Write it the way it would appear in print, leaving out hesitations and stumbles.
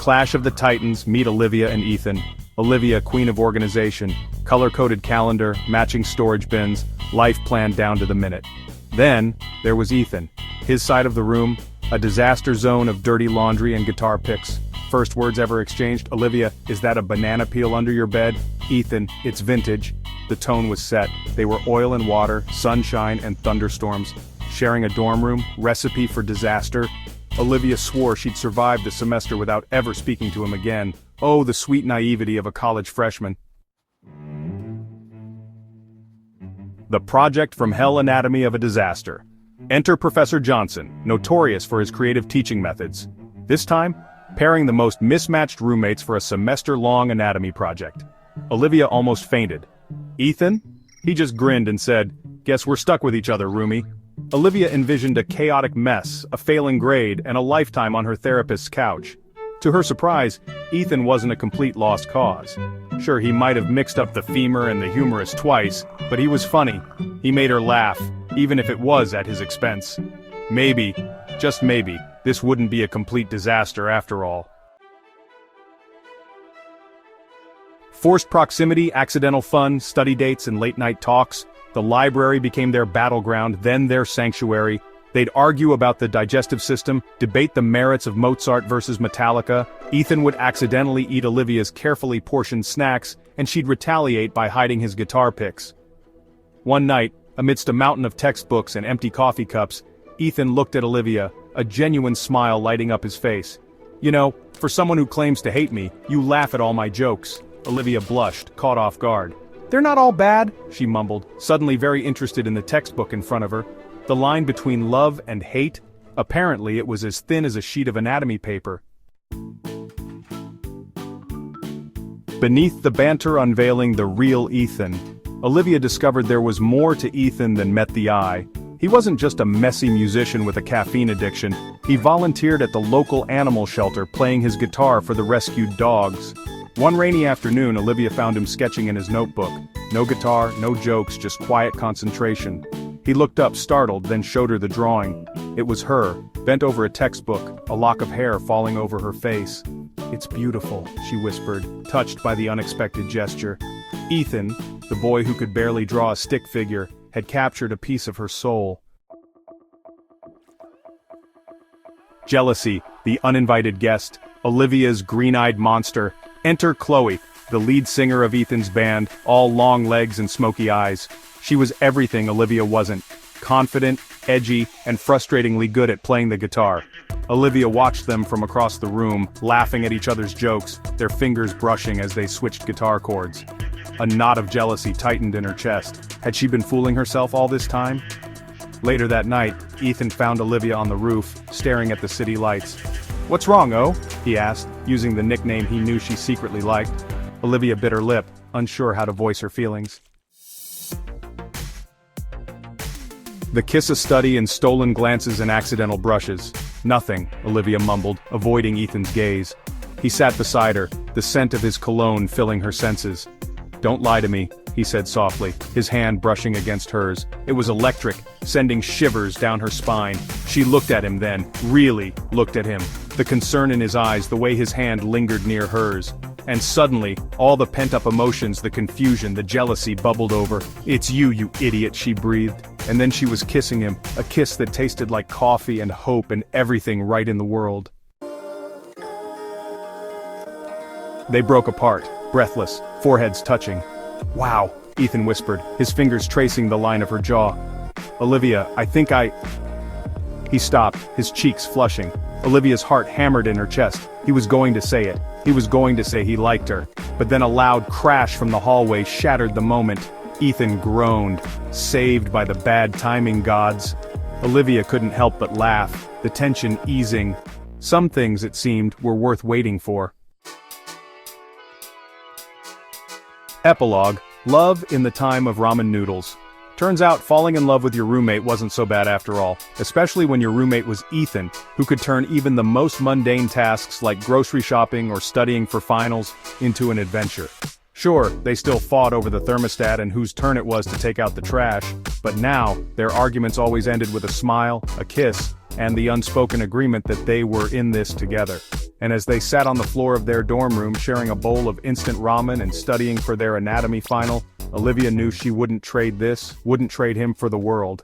Clash of the Titans, meet Olivia and Ethan. Olivia, queen of organization, color-coded calendar, matching storage bins, life planned down to the minute. Then, there was Ethan. His side of the room, a disaster zone of dirty laundry and guitar picks. First words ever exchanged, Olivia, is that a banana peel under your bed? Ethan, it's vintage. The tone was set. They were oil and water, sunshine and thunderstorms. Sharing a dorm room, recipe for disaster. Olivia swore she'd survive the semester without ever speaking to him again. Oh, the sweet naivety of a college freshman. The Project from Hell Anatomy of a Disaster. Enter Professor Johnson, notorious for his creative teaching methods. This time, pairing the most mismatched roommates for a semester-long anatomy project. Olivia almost fainted. Ethan? He just grinned and said, "Guess we're stuck with each other, roomie." Olivia envisioned a chaotic mess, a failing grade, and a lifetime on her therapist's couch. To her surprise, Ethan wasn't a complete lost cause. Sure, he might have mixed up the femur and the humerus twice, but he was funny. He made her laugh, even if it was at his expense. Maybe, just maybe, this wouldn't be a complete disaster after all. Forced proximity, accidental fun, study dates, and late-night talks. The library became their battleground, then their sanctuary. They'd argue about the digestive system, debate the merits of Mozart versus Metallica. Ethan would accidentally eat Olivia's carefully portioned snacks, and she'd retaliate by hiding his guitar picks. One night, amidst a mountain of textbooks and empty coffee cups, Ethan looked at Olivia, a genuine smile lighting up his face. "You know, for someone who claims to hate me, you laugh at all my jokes." Olivia blushed, caught off guard. "They're not all bad," she mumbled, suddenly very interested in the textbook in front of her. The line between love and hate? Apparently it was as thin as a sheet of anatomy paper. Beneath the banter unveiling the real Ethan, Olivia discovered there was more to Ethan than met the eye. He wasn't just a messy musician with a caffeine addiction, he volunteered at the local animal shelter playing his guitar for the rescued dogs. One rainy afternoon, Olivia found him sketching in his notebook. No guitar, no jokes, just quiet concentration. He looked up, startled, then showed her the drawing. It was her, bent over a textbook, a lock of hair falling over her face. "It's beautiful," she whispered, touched by the unexpected gesture. Ethan, the boy who could barely draw a stick figure, had captured a piece of her soul. Jealousy, the uninvited guest, Olivia's green-eyed monster. Enter Chloe, the lead singer of Ethan's band, all long legs and smoky eyes. She was everything Olivia wasn't. Confident, edgy, and frustratingly good at playing the guitar. Olivia watched them from across the room, laughing at each other's jokes, their fingers brushing as they switched guitar chords. A knot of jealousy tightened in her chest. Had she been fooling herself all this time? Later that night, Ethan found Olivia on the roof, staring at the city lights. "What's wrong, oh?" he asked, using the nickname he knew she secretly liked. Olivia bit her lip, unsure how to voice her feelings. The kiss a study in stolen glances and accidental brushes. "Nothing," Olivia mumbled, avoiding Ethan's gaze. He sat beside her, the scent of his cologne filling her senses. "Don't lie to me," he said softly, his hand brushing against hers. It was electric, sending shivers down her spine. She looked at him then, really looked at him. The concern in his eyes, the way his hand lingered near hers. And suddenly, all the pent-up emotions, the confusion, the jealousy bubbled over. "It's you, you idiot," she breathed. And then she was kissing him, a kiss that tasted like coffee and hope and everything right in the world. They broke apart, breathless, foreheads touching. "Wow," Ethan whispered, his fingers tracing the line of her jaw. "Olivia, I think I—" He stopped, his cheeks flushing. Olivia's heart hammered in her chest. He was going to say it. He was going to say he liked her. But then a loud crash from the hallway shattered the moment. Ethan groaned, saved by the bad timing gods. Olivia couldn't help but laugh, the tension easing. Some things, it seemed, were worth waiting for. Epilogue: Love in the Time of Ramen Noodles. Turns out falling in love with your roommate wasn't so bad after all, especially when your roommate was Ethan, who could turn even the most mundane tasks like grocery shopping or studying for finals into an adventure. Sure, they still fought over the thermostat and whose turn it was to take out the trash, but now, their arguments always ended with a smile, a kiss, and the unspoken agreement that they were in this together. And as they sat on the floor of their dorm room sharing a bowl of instant ramen and studying for their anatomy final, Olivia knew she wouldn't trade him for the world.